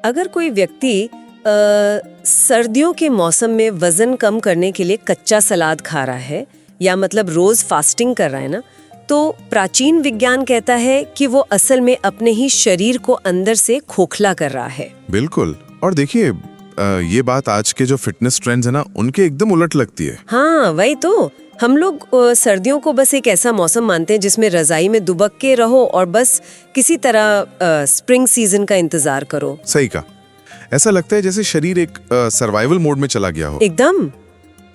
अगर कोई व्यक्ति सर्दियों के मौसम में वजन कम करने के लिए कच्चा सलाद खा रहा है या मतलब रोज फास्टिंग कर रहा है ना, तो प्राचीन विज्ञान कहता है कि वो असल में अपने ही शरीर को अंदर से खोखला कर रहा है। बिल्कुल। और देखिए ये बात आज के जो फिटनेस ट्रेंड्स है ना, उनके एकदम उलट लगती है। हाँ वही तो, हम लोग सर्दियों को बस एक ऐसा मौसम मानते हैं जिसमें रजाई में दुबक के रहो और बस किसी तरह स्प्रिंग सीजन का इंतजार करो। सही कहा। ऐसा लगता है जैसे शरीर एक सर्वाइवल मोड में चला गया हो। एकदम।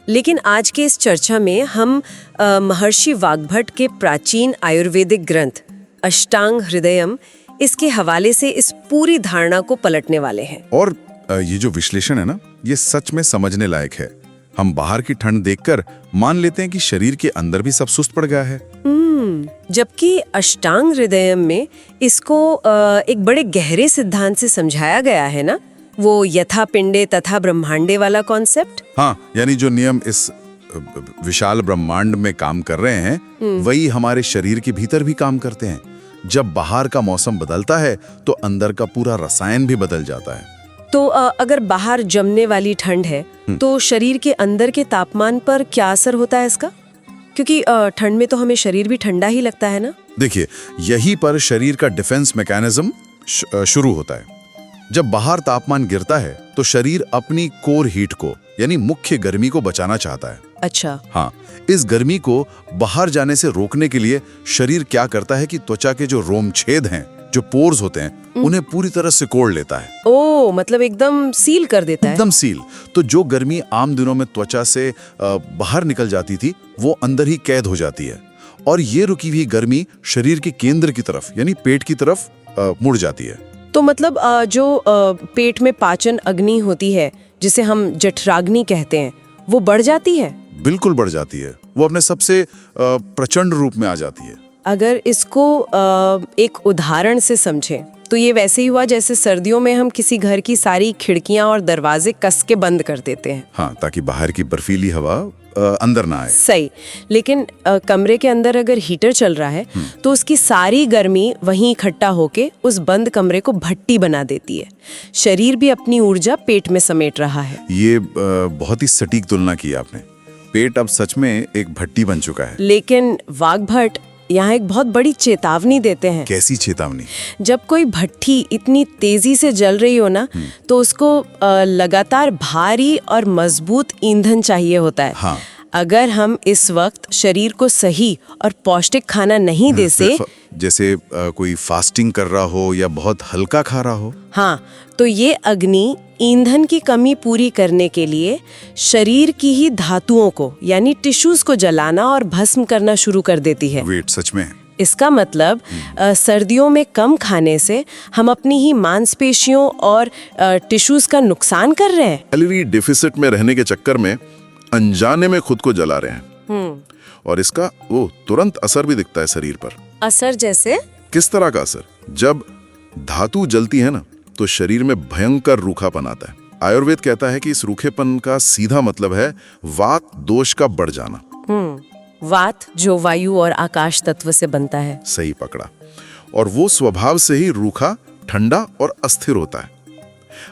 लेकिन आज के इस चर्चा में हम महर्षि वाग्भट के प्राचीन आयुर्वेदिक ग्रंथ अष्टांग हृदयम, इसके हवाले से इस पूरी धारणा को पलटने वाले हैं। और ये जो विश्लेषण है ना, ये सच में समझने लायक है। हम बाहर की ठंड देखकर मान लेते हैं कि शरीर के अंदर भी सब सुस्त पड़ गया है। जबकि अष्टांग हृदयम में इसको एक बड़े गहरे सिद्धांत से समझाया गया है ना, वो यथा पिंडे तथा ब्रह्मांडे वाला कॉन्सेप्ट। हाँ, यानी जो नियम इस विशाल ब्रह्मांड में काम कर रहे हैं वही हमारे शरीर के भीतर भी काम करते हैं। जब बाहर का मौसम बदलता है तो अंदर का पूरा रसायन भी बदल जाता है। तो अगर बाहर जमने वाली ठंड है तो शरीर के अंदर के तापमान पर क्या असर होता है इसका? क्योंकि ठंड में तो हमें शरीर भी ठंडा ही लगता है ना। देखिए, यहीं पर शरीर का डिफेंस मैकेनिज्म शुरू होता है। जब बाहर तापमान गिरता है तो शरीर अपनी कोर हीट को यानी मुख्य गर्मी को बचाना चाहता है। अच्छा। हाँ, इस गर्मी को बाहर जाने से रोकने के लिए शरीर क्या करता है कि त्वचा के जो रोम छेद हैं, जो पोर्स होते हैं, उन्हें पूरी तरह सिकोड़ लेता है। ओ, मतलब एकदम सील कर देता है। एकदम सील। तो जो गर्मी आम दिनों में त्वचा से बाहर निकल जाती थी, वो अंदर ही कैद हो जाती है और ये रुकी हुई गर्मी शरीर के केंद्र की तरफ यानी पेट की तरफ मुड़ जाती है। तो मतलब जो पेट में पाचन अग्नि होती है, जिसे हम जठराग्नि कहते हैं, वो बढ़ जाती है। बिल्कुल बढ़ जाती है। वो अपने सबसे प्रचंड रूप में आ जाती है। अगर इसको एक उदाहरण से समझें तो ये वैसे ही हुआ जैसे सर्दियों में हम किसी घर की सारी खिड़कियां और दरवाजे कस के बंद कर देते हैं। हाँ, ताकि बाहर की बर्फीली हवा अंदर ना आए। सही। लेकिन कमरे के अंदर अगर हीटर चल रहा है तो उसकी सारी गर्मी वहीं इकट्ठा होके उस बंद कमरे को भट्टी बना देती है। शरीर भी अपनी ऊर्जा पेट में समेट रहा है। ये बहुत ही सटीक तुलना की आपने। पेट अब सच में एक भट्टी बन चुका है। लेकिन वाग्भट यहाँ एक बहुत बड़ी चेतावनी देते हैं। कैसी चेतावनी? जब कोई भट्टी इतनी तेजी से जल रही हो ना, तो उसको लगातार भारी और मजबूत ईंधन चाहिए होता है। हाँ। अगर हम इस वक्त शरीर को सही और पौष्टिक खाना नहीं दे से, जैसे कोई फास्टिंग कर रहा हो या बहुत हल्का खा रहा हो, हाँ, तो ये अग्नि ईंधन की कमी पूरी करने के लिए शरीर की ही धातुओं को यानी टिश्यूज को जलाना और भस्म करना शुरू कर देती है। वेट, सच में? इसका मतलब सर्दियों में कम खाने से हम अपनी ही मांसपेशियों और टिश्यूज का नुकसान कर रहे हैं। कैलोरी डेफिसिट में रहने के चक्कर में अनजाने में खुद को जला रहे हैं। और इसका वो तुरंत असर भी दिखता है शरीर पर। असर जैसे? किस तरह का असर? जब धातु जलती है ना, तो शरीर में भयंकर रूखापन आता है। आयुर्वेद कहता है कि इस रूखेपन का सीधा मतलब है वात दोष का बढ़ जाना। वात जो वायु और आकाश तत्व से बनता है। सही पकड़ा। और वो स्वभाव से ही रूखा, ठंडा और अस्थिर होता है।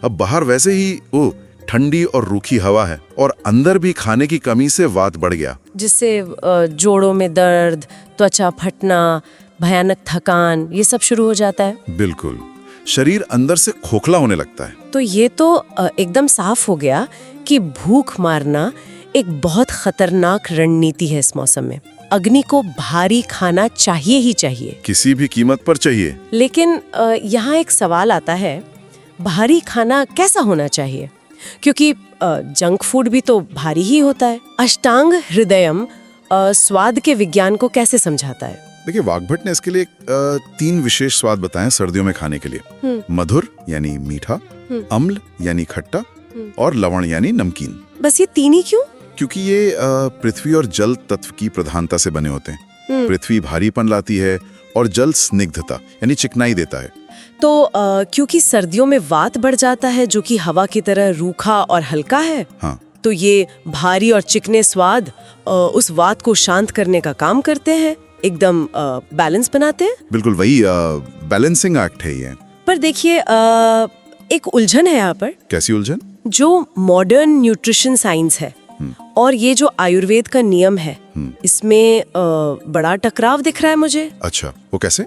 अब बाहर वैसे ही वो ठंडी और रूखी हवा है और अंदर भी खाने की कमी से वात बढ़ गया, जिससे जोड़ों में दर्द, त्वचा फटना, भयानक थकान, ये सब शुरू हो जाता है। बिल्कुल। शरीर अंदर से खोखला होने लगता है। तो ये तो एकदम साफ हो गया कि भूख मारना एक बहुत खतरनाक रणनीति है इस मौसम में। अग्नि को भारी खाना चाहिए ही चाहिए, किसी भी कीमत पर चाहिए। लेकिन यहाँ एक सवाल आता है, भारी खाना कैसा होना चाहिए? क्योंकि जंक फूड भी तो भारी ही होता है। अष्टांग हृदयम स्वाद के विज्ञान को कैसे समझाता है? देखिए, वाग्भट ने इसके लिए 3 विशेष स्वाद बताए सर्दियों में खाने के लिए। मधुर यानी मीठा, अम्ल यानी खट्टा और लवण यानी नमकीन। बस ये 3 ही क्यों? क्योंकि ये पृथ्वी और जल तत्व की प्रधानता से बने होते हैं। पृथ्वी भारीपन लाती है और जल स्निग्धता यानी चिकनाई देता है। तो क्योंकि सर्दियों में वात बढ़ जाता है जो कि हवा की तरह रूखा और हल्का है। हाँ। तो ये भारी और चिकने स्वाद उस वात को शांत करने का काम करते हैं, एकदम बैलेंस बनाते हैं। बिल्कुल, वही बैलेंसिंग एक्ट है ये। पर देखिए, एक उलझन है यहाँ पर। कैसी उलझन? जो मॉडर्न न्यूट्रिशन साइंस है और ये जो आयुर्वेद का नियम है, इसमें बड़ा टकराव दिख रहा है मुझे। अच्छा, वो कैसे?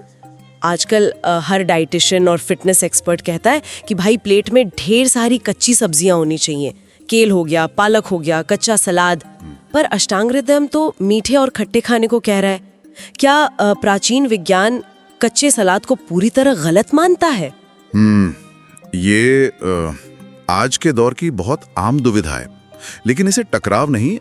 आजकल हर डाइटिशियन और फिटनेस एक्सपर्ट कहता है कि भाई प्लेट में ढेर सारी कच्ची सब्जियां होनी चाहिए। केल हो गया, पालक हो गया, कच्चा सलाद। पर अष्टांग हृदयम तो मीठे और खट्टे खाने को कह रहा है। क्या प्राचीन विज्ञान कच्चे सलाद को पूरी तरह गलत मानता है? ये आज के दौर की बहुत आम दुविधा है, लेकिन इसे टकराव नहीं,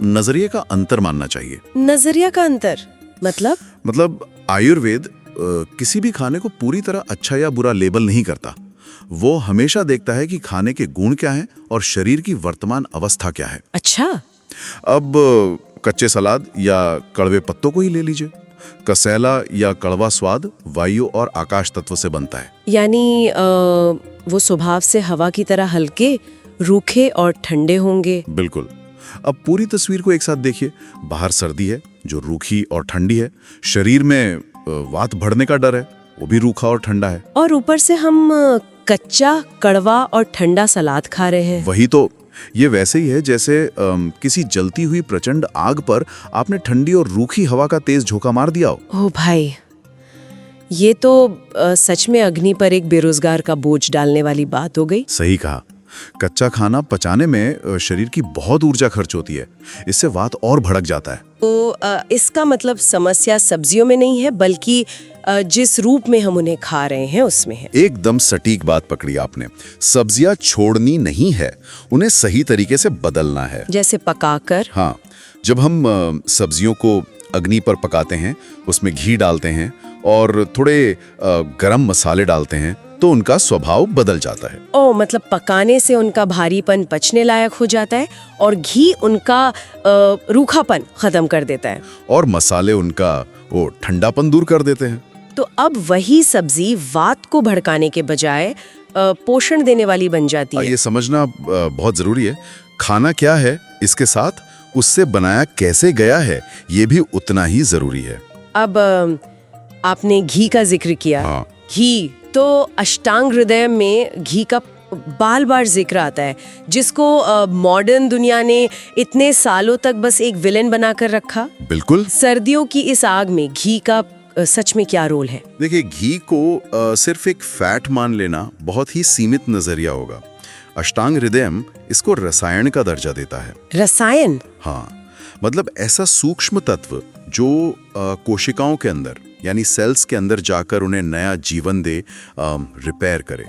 नजरिए का अंतर मानना चाहिए। नजरिया का अंतर मतलब आयुर्वेद किसी भी खाने को पूरी तरह अच्छा या बुरा लेबल नहीं करता। वो हमेशा देखता है कि खाने के गुण क्या हैं और शरीर की वर्तमान अवस्था क्या है। अच्छा। अब कच्चे सलाद या कड़वे पत्तों को ही ले लीजिए। कसैला या कड़वा स्वाद वायु और आकाश तत्व से बनता है। यानी वो स्वभाव से हवा की तरह हल्के, रूखे और ठंडे होंगे। बिल्कुल। अब पूरी तस्वीर को एक साथ देखिए। बाहर सर्दी है जो रूखी और ठंडी है, शरीर में वात बढ़ने का डर है, वो भी रूखा और ठंडा है, और ऊपर से हम कच्चा, कड़वा और ठंडा सलाद खा रहे हैं। वही तो। ये वैसे ही है जैसे किसी जलती हुई प्रचंड आग पर आपने ठंडी और रूखी हवा का तेज झोंका मार दिया हो। ओह भाई, ये तो सच में अग्नि पर एक बेरोजगार का बोझ डालने वाली बात हो गई। सही कहा। कच्चा खाना पचाने में शरीर की बहुत ऊर्जा खर्च होती है, इससे वात और भड़क जाता है। तो इसका मतलब समस्या सब्जियों में नहीं है, बल्कि जिस रूप में हम उन्हें खा रहे हैं उसमें है। एकदम सटीक बात पकड़ी आपने। सब्जियां छोड़नी नहीं है, उन्हें सही तरीके से बदलना है। जैसे पकाकर। हाँ, जब हम सब्जियों को अग्नि पर पकाते हैं, उसमें घी डालते हैं और थोड़े गरम मसाले डालते हैं, तो उनका स्वभाव बदल जाता है। ओ, मतलब पकाने से उनका भारीपन पचने लायक हो जाता है और घी उनका रूखापन खत्म कर देता है, और मसाले उनका वो ठंडापन दूर कर देते हैं। तो अब वही सब्जी वात को भड़काने के बजाय पोषण देने वाली बन जाती है। ये समझना बहुत जरूरी है। खाना क्या है, इसके साथ उससे बनाया कैसे गया है, ये भी उतना ही जरूरी है। अब आपने घी का जिक्र किया। हाँ। घी तो अष्टांग हृदय में घी का बार बार जिक्र आता है, जिसको मॉडर्न दुनिया ने इतने सालों तक बस एक विलेन बनाकर रखा। बिल्कुल। सर्दियों की इस आग में घी का सच में क्या रोल है? देखिए, घी को सिर्फ एक फैट मान लेना बहुत ही सीमित नजरिया होगा। अष्टांग हृदयम इसको रसायन का दर्जा देता है। रसायन? हाँ, मतलब ऐसा सूक्ष्म तत्व जो कोशिकाओं के अंदर यानी सेल्स के अंदर जाकर उन्हें नया जीवन दे, रिपेयर करे।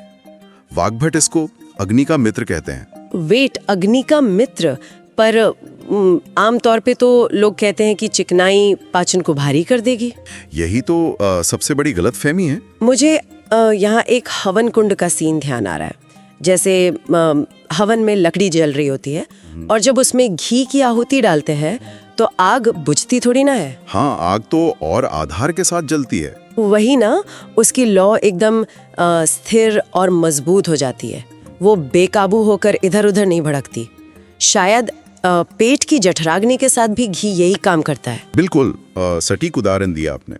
वाग्भट इसको अग्नि का मित्र कहते हैं। वेट, अग्नि का मित्र? पर आमतौर पे तो लोग कहते हैं कि चिकनाई पाचन को भारी कर देगी। यही तो सबसे बड़ी गलतफहमी है। मुझे यहाँ एक हवन कुंड का सीन ध्यान आ रहा है। जैसे हवन में लकड़ी जल रही होती है और जब उसमें घी की आहुति डालते हैं तो आग बुझती थोड़ी ना है। हाँ, आग तो और आधार के साथ जलती है। वही ना, उसकी लौ एकदम स्थिर और मजबूत हो जाती है। वो बेकाबू होकर इधर उधर नहीं भड़कती। शायद पेट की जठराग्नि के साथ भी घी यही काम करता है। बिल्कुल सटीक उदाहरण दिया आपने।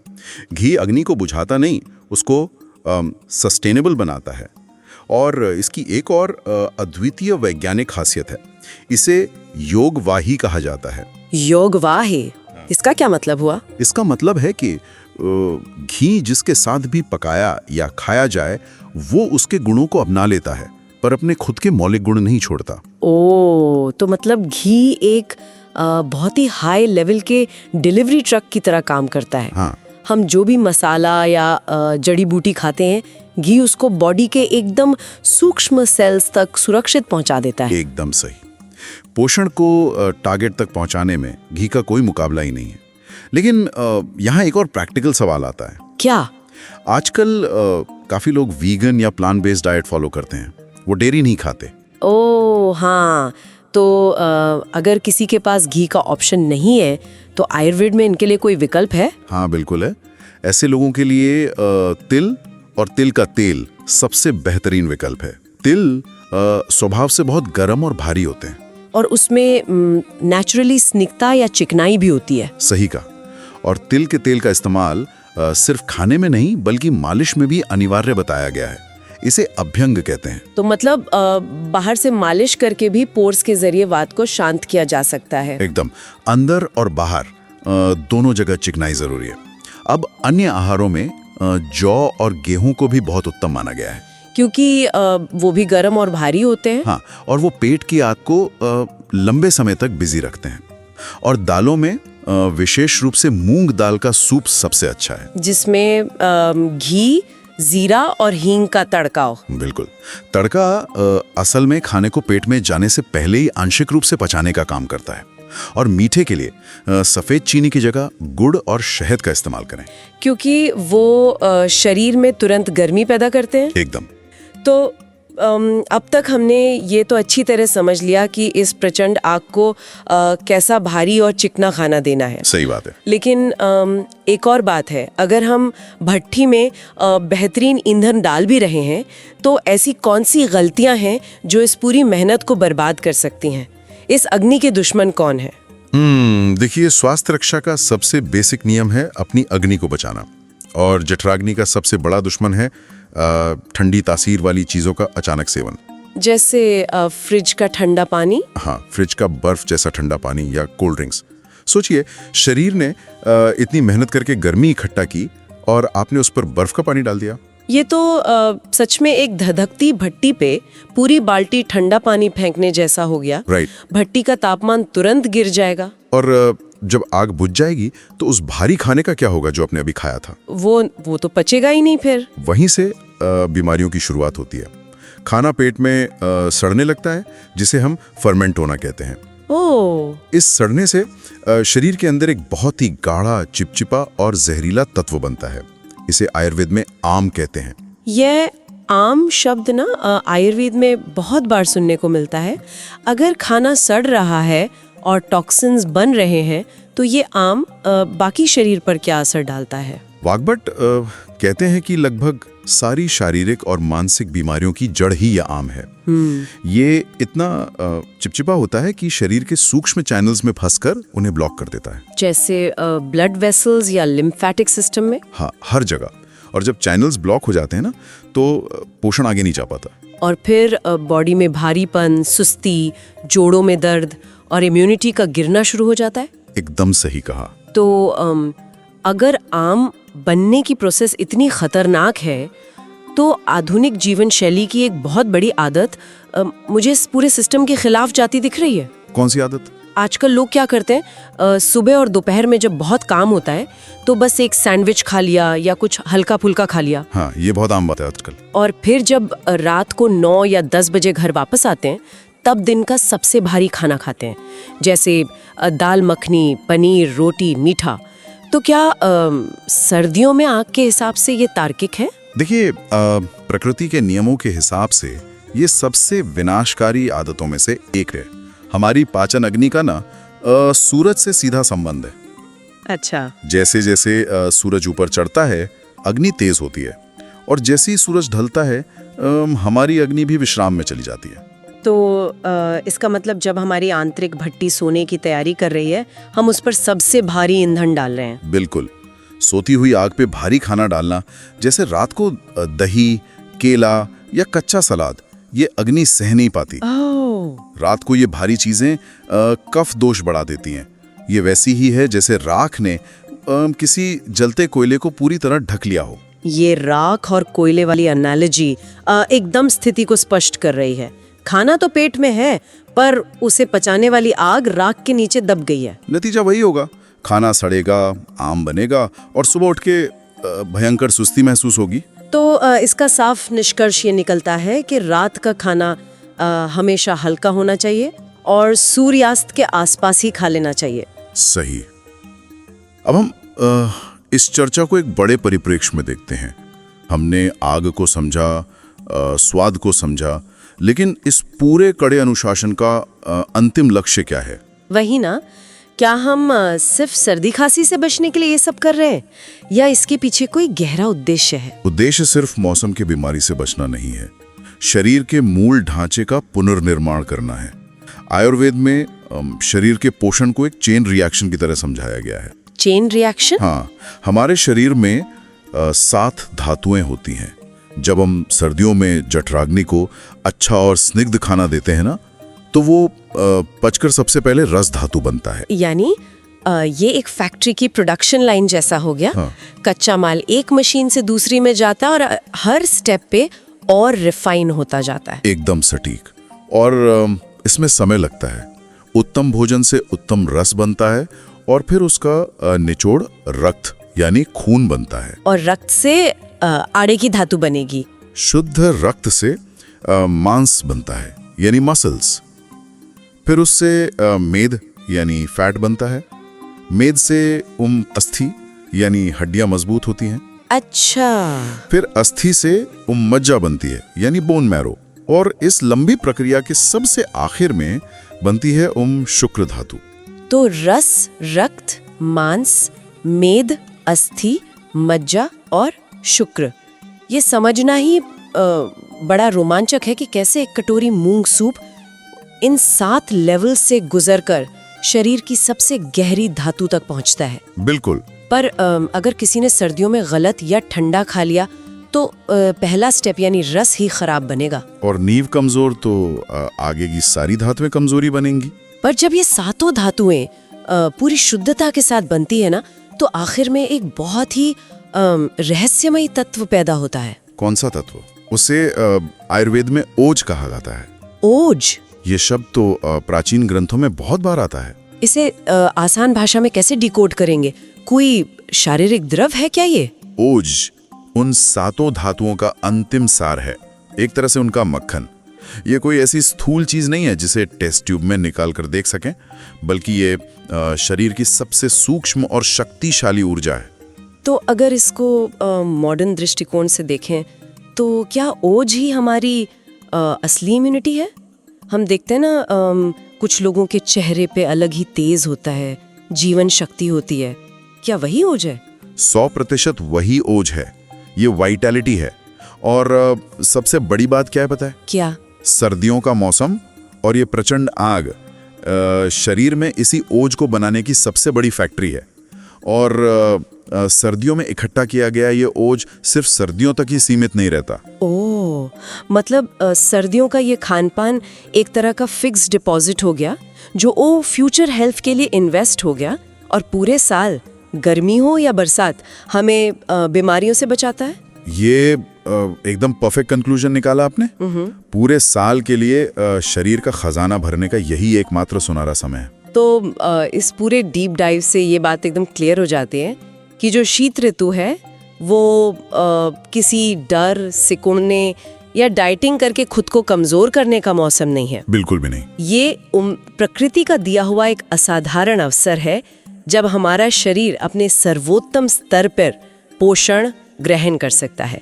घी अग्नि को बुझाता नहीं, उसको सस्टेनेबल बनाता है। और इसकी एक और अद्वितीय वैज्ञानिक खासियत है, इसे योगवाही कहा जाता है। योगवाही? इसका क्या मतलब हुआ? इसका मतलब है कि घी जिसके साथ भी पकाया या खाया जाए वो उसके गुणों को अपना लेता है, पर अपने खुद के मौलिक गुण नहीं छोड़ता। ओ, तो मतलब घी एक बहुत ही हाई लेवल के डिलीवरी ट्रक की तरह काम करता है। हाँ। हम जो भी मसाला या जड़ी बूटी खाते हैं, घी उसको बॉडी के एकदम सूक्ष्म सेल्स तक सुरक्षित पहुंचा देता है। एकदम सही। पोषण को टारगेट तक पहुंचाने में घी का कोई मुकाबला ही नहीं है। लेकिन यहाँ एक और प्रैक्टिकल सवाल आता है। क्या? आजकल काफी लोग वीगन या प्लांट बेस्ड डाइट फॉलो करते हैं, वो डेयरी नहीं खाते। ओ हाँ, तो अगर किसी के पास घी का ऑप्शन नहीं है तो आयुर्वेद में इनके लिए कोई विकल्प है? हाँ बिल्कुल है। ऐसे लोगों के लिए तिल और तिल का तेल सबसे बेहतरीन विकल्प है। तिल स्वभाव से बहुत गर्म और भारी होते हैं और उसमें नेचुरली स्निग्धता या चिकनाई भी होती है। सही कहा। और तिल के तेल का इस्तेमाल सिर्फ खाने में नहीं बल्कि मालिश में भी अनिवार्य बताया गया है। इसे अभ्यंग कहते हैं। तो मतलब बाहर से मालिश करके भी पोर्स के जरिए वात को शांत किया जा सकता है। एकदम, अंदर और बाहर दोनों जगह चिकनाई जरूरी है। अब अन्य आहारों में जौ और गेहूं को भी बहुत उत्तम माना गया है, क्योंकि वो भी गर्म और भारी होते हैं। हाँ, और वो पेट की आग को लंबे समय तक बिजी रखते हैं। और दालों में विशेष रूप से मूंग दाल का सूप सबसे अच्छा है, जिसमें घी, जीरा और हींग का तड़का हो। बिल्कुल। तड़का असल में खाने को पेट में जाने से पहले ही आंशिक रूप से पचाने का काम करता है। और मीठे के लिए सफेद चीनी की जगह गुड़ और शहद का इस्तेमाल करें, क्योंकि वो शरीर में तुरंत गर्मी पैदा करते हैं। एकदम। तो अब तक हमने ये तो अच्छी तरह समझ लिया कि इस प्रचंड आग को कैसा भारी और चिकना खाना देना है। सही बात है। लेकिन एक और बात है, अगर हम भट्ठी में बेहतरीन ईंधन डाल भी रहे हैं तो ऐसी कौन सी गलतियां हैं जो इस पूरी मेहनत को बर्बाद कर सकती हैं? इस अग्नि के दुश्मन कौन है? देखिए, स्वास्थ्य रक्षा का सबसे बेसिक नियम है अपनी अग्नि को बचाना। और जठराग्नि का सबसे बड़ा दुश्मन है ठंडी तासीर वाली चीजों का अचानक सेवन, जैसे फ्रिज का ठंडा पानी। हाँ, फ्रिज का बर्फ जैसा ठंडा पानी या कोल्ड ड्रिंक्स। सोचिए, शरीर ने इतनी मेहनत करके गर्मी इकट्ठा की और आपने उस पर बर्फ का पानी डाल दिया। ये तो सच में एक धधकती भट्टी पे पूरी बाल्टी ठंडा पानी फेंकने जैसा हो गया। राइट। भट्टी का तापमान तुरंत गिर जाएगा। और जब आग बुझ जाएगी तो उस भारी खाने का क्या होगा जो आपने अभी खाया था? वो तो पचेगा ही नहीं फिर। वहीं से बीमारियों की शुरुआत होती है। खाना पेट में सड़ने लगता है, जिसे हम फर्मेंट होना कहते हैं। इस सड़ने से शरीर के अंदर एक बहुत ही गाढ़ा, चिपचिपा और जहरीला तत्व बनता है। इसे आयुर्वेद में आम कहते हैं। यह आम शब्द ना आयुर्वेद में बहुत बार सुनने को मिलता है। अगर खाना सड़ रहा है और टॉक्सिन्स बन रहे हैं तो ये आम बाकी शरीर पर क्या असर डालता है? वाग्भट कहते हैं कि लगभग सारी शारीरिक और मानसिक बीमारियों की जड़ ही यह आम है। ये इतना चिपचिपा होता है कि शरीर के सूक्ष्म चैनल्स में फंसकर उन्हें ब्लॉक कर देता है, जैसे ब्लड वेसल्स या लिम्फेटिक सिस्टम में। हाँ, हर जगह। और जब चैनल्स ब्लॉक हो जाते हैं ना, तो पोषण आगे नहीं जा पाता। और फिर बॉडी में भारीपन, सुस्ती, जोड़ों में दर्द और इम्यूनिटी का गिरना शुरू हो जाता है। एकदम सही कहा। तो अगर आम बनने की प्रोसेस इतनी खतरनाक है तो आधुनिक जीवन शैली की एक बहुत बड़ी आदत मुझे इस पूरे सिस्टम के खिलाफ जाती दिख रही है। कौन सी आदत? आजकल लोग क्या करते हैं, सुबह और दोपहर में जब बहुत काम होता है तो बस एक सैंडविच खा लिया या कुछ हल्का फुल्का खा लिया। हाँ, ये बहुत आम बात है आजकल। और फिर जब रात को 9 या 10 बजे घर वापस आते हैं तब दिन का सबसे भारी खाना खाते हैं, जैसे दाल मखनी, पनीर, रोटी, मीठा। तो क्या सर्दियों में आग के हिसाब से ये तार्किक है? देखिए, प्रकृति के नियमों के हिसाब से ये सबसे विनाशकारी आदतों में से एक है। हमारी पाचन अग्नि का ना सूरज से सीधा संबंध है। अच्छा। जैसे जैसे सूरज ऊपर चढ़ता है, अग्नि तेज होती है, और जैसे ही सूरज ढलता है हमारी अग्नि भी विश्राम में चली जाती है। तो इसका मतलब जब हमारी आंतरिक भट्टी सोने की तैयारी कर रही है, हम उस पर सबसे भारी ईंधन डाल रहे हैं। बिल्कुल। सोती हुई आग पे भारी खाना डालना, जैसे रात को दही, केला या कच्चा सलाद, ये अग्नि सह नहीं पाती। रात को ये भारी चीजें कफ दोष बढ़ा देती हैं। ये वैसी ही है जैसे राख ने किसी जलते कोयले को पूरी तरह ढक लिया हो। ये राख और कोयले वाली एनालॉजी एकदम स्थिति को स्पष्ट कर रही है। खाना तो पेट में है, पर उसे पचाने वाली आग राख के नीचे दब गई है। नतीजा वही होगा, खाना सड़ेगा, आम बनेगा और सुबह उठ के भयंकर सुस्ती महसूस होगी। तो इसका साफ निष्कर्ष ये निकलता है कि रात का खाना हमेशा हल्का होना चाहिए और सूर्यास्त के आसपास ही खा लेना चाहिए। सही। अब हम इस चर्चा को एक बड़े परिप्रेक्ष्य में देखते हैं। हमने आग को समझा, स्वाद को समझा, लेकिन इस पूरे कड़े अनुशासन का अंतिम लक्ष्य क्या है? वही ना, क्या हम सिर्फ सर्दी खांसी से बचने के लिए ये सब कर रहे हैं या इसके पीछे कोई गहरा उद्देश्य है? उद्देश्य सिर्फ मौसम की बीमारी से बचना नहीं है, शरीर के मूल ढांचे का पुनर्निर्माण करना है। आयुर्वेद में शरीर के पोषण को एक चेन रिएक्शन की तरह समझाया गया है। Chain reaction? हाँ, हमारे शरीर में 7 धातुएं होती हैं जब हम सर्दियों में जठराग्नि को अच्छा और स्निग्ध खाना देते हैं ना, तो वो पचकर सबसे पहले रस धातु बनता है। यानी ये एक फैक्ट्री की प्रोडक्शन लाइन जैसा हो गया। हाँ। कच्चा माल एक मशीन से दूसरी में जाता है और हर स्टेप पे और रिफाइन होता जाता है। एकदम सटीक। और इसमें समय लगता है। उत्तम भोजन से उत्तम रस बनता है और फिर उसका निचोड़ रक्त यानी खून बनता है। और रक्त से आड़े की धातु बनेगी। शुद्ध रक्त से मांस बनता है यानी मसल्स। फिर उससे मेद यानी फैट बनता है। मेद से अस्थि यानी हड्डियां मजबूत होती हैं। अच्छा। फिर अस्थि से मज्जा बनती है यानी बोन मैरो। और इस लंबी प्रक्रिया के सबसे आखिर में बनती है शुक्र धातु। तो रस, रक्त, मांस, मेद, अस्थि, मज्जा और शुक्र, ये समझना ही बड़ा रोमांचक है कि कैसे एक कटोरी मूंग सूप इन 7 लेवल से गुजरकर शरीर की सबसे गहरी धातु तक पहुंचता है। बिल्कुल। पर अगर किसी ने सर्दियों में गलत या ठंडा खा लिया तो पहला स्टेप यानी रस ही खराब बनेगा। और नींव कमजोर तो आगे की सारी धातुएं कमजोरी बनेंगी। पर जब ये सातों धातुएं पूरी शुद्धता के साथ बनती है ना, तो आखिर में एक बहुत ही रहस्यमयी तत्व पैदा होता है। कौन सा तत्व? उसे आयुर्वेद में ओज कहा जाता है। ओज? ये शब्द तो प्राचीन ग्रंथों में बहुत बार आता है। इसे आसान भाषा में कैसे डिकोड करेंगे? कोई शारीरिक द्रव है क्या ये? ओज उन 7 धातुओं का अंतिम सार है, एक तरह से उनका मक्खन। ये कोई ऐसी स्थूल चीज नहीं है जिसे टेस्ट ट्यूब में निकाल कर देख सकें, बल्कि ये शरीर की सबसे सूक्ष्म और शक्तिशाली ऊर्जा है। तो अगर इसको मॉडर्न दृष्टिकोण से देखें तो क्या ओज ही हमारी असली इम्यूनिटी है? हम देखते हैं ना, कुछ लोगों के चेहरे पे अलग ही तेज होता है, जीवन शक्ति होती है। क्या वही ओज है? 100% वही ओज है। ये वाइटैलिटी है। और सबसे बड़ी बात क्या है पता है? क्या? सर्दियों का मौसम और ये प्रचंड आग शरीर में इसी ओज को बनाने की सबसे बड़ी फैक्ट्री है। और सर्दियों में इकट्ठा किया गया ये ओज सिर्फ सर्दियों तक ही सीमित नहीं रहता। ओह, मतलब सर्दियों का ये खान पान एक तरह का फिक्स डिपॉजिट हो गया जो फ्यूचर हेल्थ के लिए इन्वेस्ट हो गया, और पूरे साल गर्मी हो या बरसात हमें बीमारियों से बचाता है। ये एकदम परफेक्ट कंक्लूजन निकाला आपने। पूरे साल के लिए शरीर का खजाना भरने का यही एकमात्र सुनहरा समय है। तो इस पूरे डीप डाइव से ये बात एकदम क्लियर हो जाती है कि जो शीत ऋतु है वो किसी डर, सिकुड़ने या डाइटिंग करके खुद को कमजोर करने का मौसम नहीं है। बिल्कुल भी नहीं। ये प्रकृति का दिया हुआ एक असाधारण अवसर है जब हमारा शरीर अपने सर्वोत्तम स्तर पर पोषण ग्रहण कर सकता है।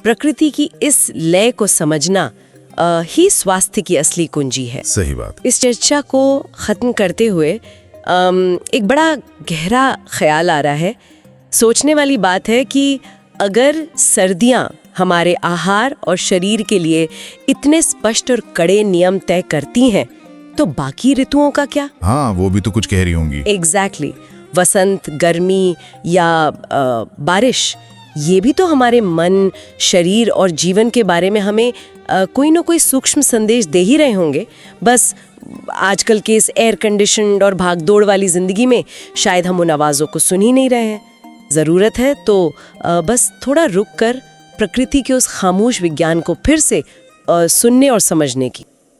प्रकृति की इस लय को समझना ही स्वास्थ्य की असली कुंजी है। सही बात। इस चर्चा को खत्म करते हुए एक बड़ा गहरा ख्याल आ रहा है। सोचने वाली बात है कि अगर सर्दियां हमारे आहार और शरीर के लिए इतने स्पष्ट और कड़े नियम तय करती हैं, तो बाकी ऋतुओं का क्या? हाँ, वो भी तो कुछ कह रही होंगी। एग्जैक्टली। वसंत, गर्मी या बारिश, ये भी तो हमारे मन, शरीर और जीवन के बारे में हमें कोई ना कोई सूक्ष्म संदेश दे ही रहे होंगे। बस आजकल के इस एयर कंडीशनड और भागदौड़ वाली जिंदगी में शायद हम उन आवाज़ों को सुन ही नहीं रहे हैं। ज़रूरत है तो बस थोड़ा रुक कर प्रकृति के उस खामोश विज्ञान को फिर से सुनने और समझने की।